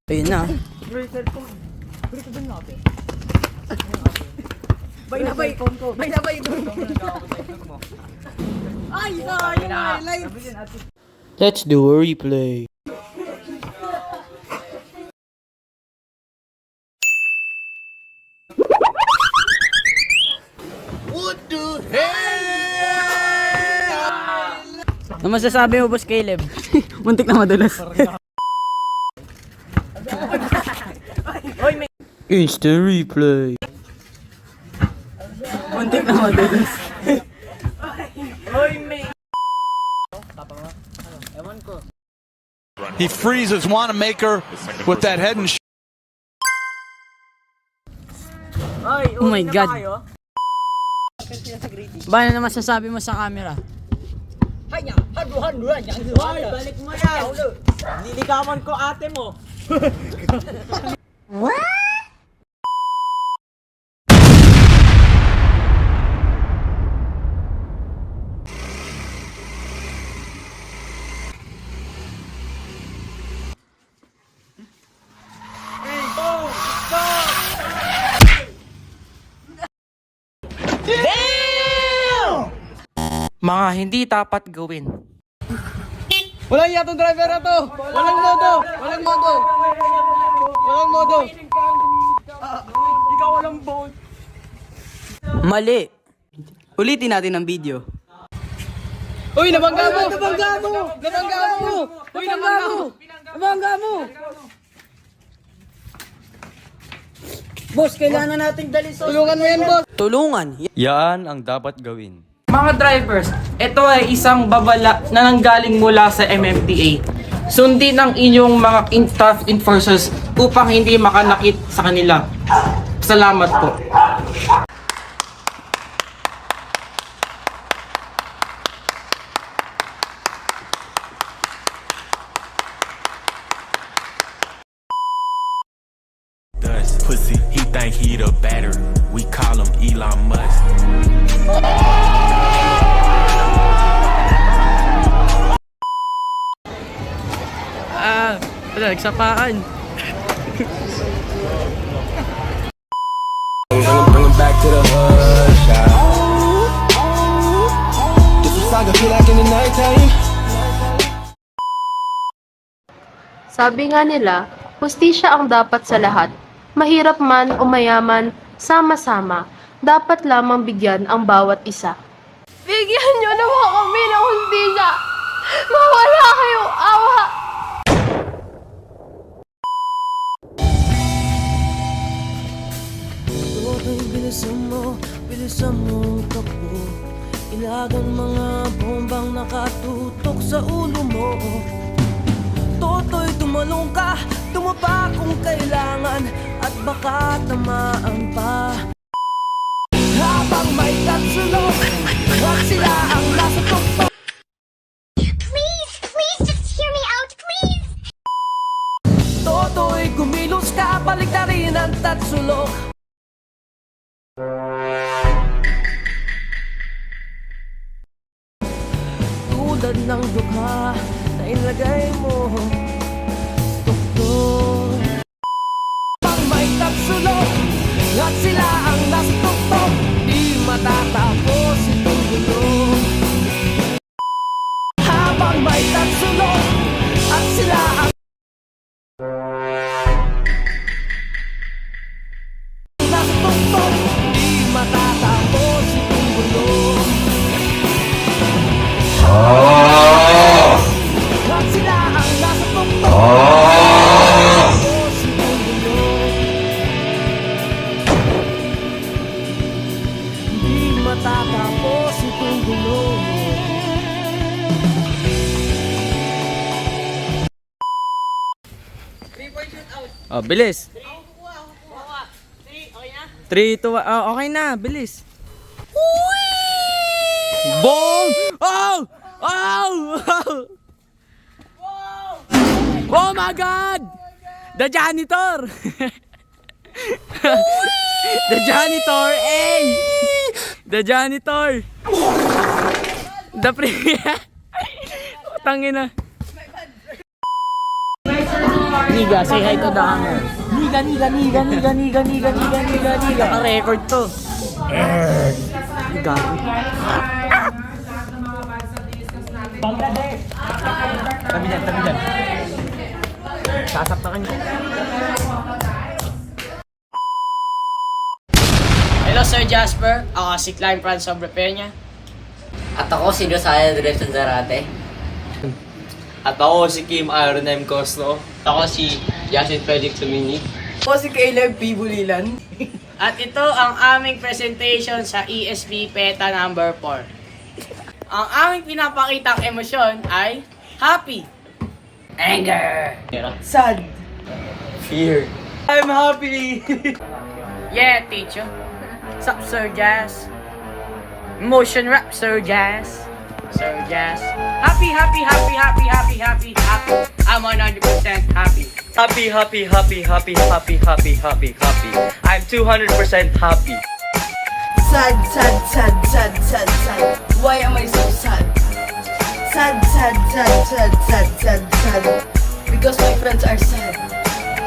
Ayun na. Bro, cellphone. Bro, sabihin natin. Bay na bay. Bay na bay. Ay, sayang na live. Let's do a replay. What the hell? Ano masasabi mo, Boss Caleb? Muntik na madulas. Instant replay. Muntik na madulas. He freezes Wanamaker with that head and Oh my God. Ba na masasabi mo sa camera? Hoy, balik mo yan. Niligawan ko ate mo. Mga hindi dapat gawin. Walang yatong driver na to! Walang modo! Walang modo! Walang modo! Ikaw walang boat. Mali! Ulitin natin ang video. Uy, nabangga mo! Nabangga mo! Nabangga mo! Uy, nabangga mo! Nabangga mo! Boss, kailangan nating dali sa... Tulungan mo yan, boss! Tulungan? Yan ang dapat gawin. Mga drivers, ito ay isang babala na nanggaling mula sa MMDA. Sundin ang inyong mga staff enforcers upang hindi makanakit sa kanila. Salamat po. Pussy, he think he the battery. We call him Elon Musk. Wala, nagsapaan. Bring him back to the hood, child. This was saga feel like in the nighttime. Sabi nga nila, hustisya ang dapat sa lahat. Mahirap man o mayaman, sama-sama, dapat lamang bigyan ang bawat isa. Bigyan nyo naman kami ng hustisya! Mawala kayong awa! Toto'y bilisan mo takbo. Ilagan mga bombang nakatutok sa ulo mo. Toto'y tumalong ka, tumapa kung kailangan, at baka tamaan pa. Habang may tatsulok, at sila ang nasa tuktok. Please just hear me out, please! Toto'y kumilos ka, balik na rin ang tatsulok. Tulad ng dukha na ilagay mo tuktok. Pag may tatsulok at sila ang nasa tuktok, di matatapos itong gulo. Habang may tatsulok at sila ang nasa tuktok, di matatapos itong gulo. At sila ang nasa tuktok, tapos itong gulo. Di matatapos itong gulo. Oh, bilis. 3, 2, 1. Oh, okay na, bilis. Boom! Oh! Oh! Oh my God! The janitor! The janitor! Hey! The janitor! The pre... Tangina. Niga, say hi to the hanger. Niga. Naka-record to. Niga. Tabi dyan. Sasaktan niyo. Hello Sir Jasper, ako si Klein Franz Sobrepeña. At ako si Josiah Direction Zarate. At ako si Kim Iron M. Cosno. Ako si Yasin Felix Dominic. Ako si Caleb P. Bulilan. At ito ang aming presentation sa ESP PETA number 4. Ang aming pinapakitang emosyon ay happy, anger, sad, Fear. I'm happy. Yeah, teacher. Sup, Sir Jazz? Emotion rap, Sir Jazz. Sir Jazz. Happy. I'm 100% happy. Happy. I'm 200% happy. Sad. Why am I so sad? Sad. Because my friends are sad.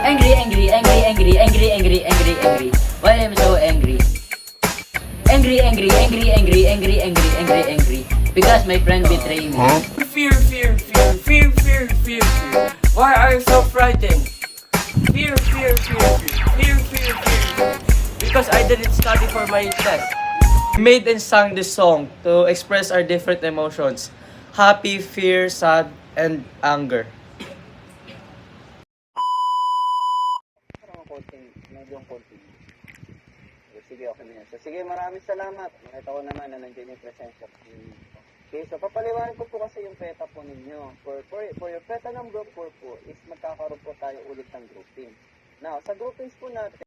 Angry. Why am I so angry? Angry. Because my friend betrayed me. Fear. Why are you so frightened? Fear. Because I didn't study for my test. We made and sang this song to express our different emotions. Happy, fear, sad, and anger. Sige, okay na yan. So, sige, maraming salamat. Nakita ko naman na nandiyan yung presensya. Okay, so papaliwanag ko po kasi yung PETA po ninyo. For your PETA number 4 po is magkakaroon po tayo ulit ng grouping. Now, sa groupings po natin,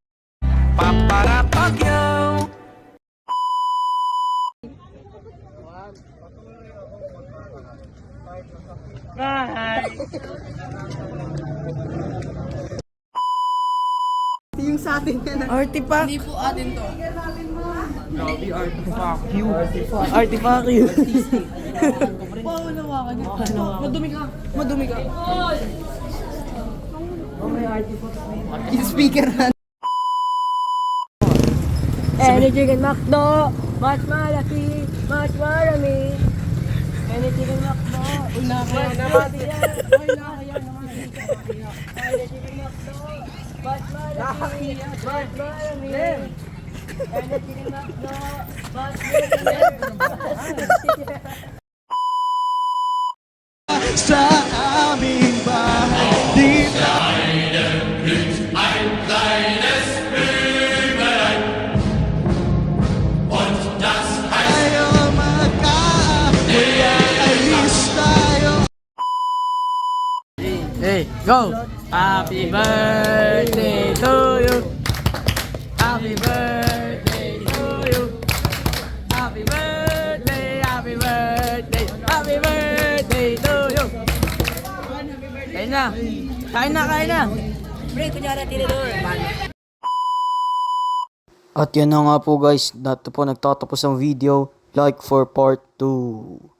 Yung sa atin yan. Artifact. Hindi po atin to. Artifact you. Pahulawa ka niya. Madumi ka. Yung speaker na. Energy and Macdo, mas malaki, mas marami. Energy and Macdo, Nakaya naman. Energy and Macdo, mas malaki, mas marami. Energy and Macdo, mas malaki. Sa aming bahay dito. Hey, go! Happy birthday to you. Happy birthday to you. Happy birthday to you. Kain na. Pre, kunyara tinidor. At yan na nga po guys, dito po nagtatapos ang video. Like for part 2.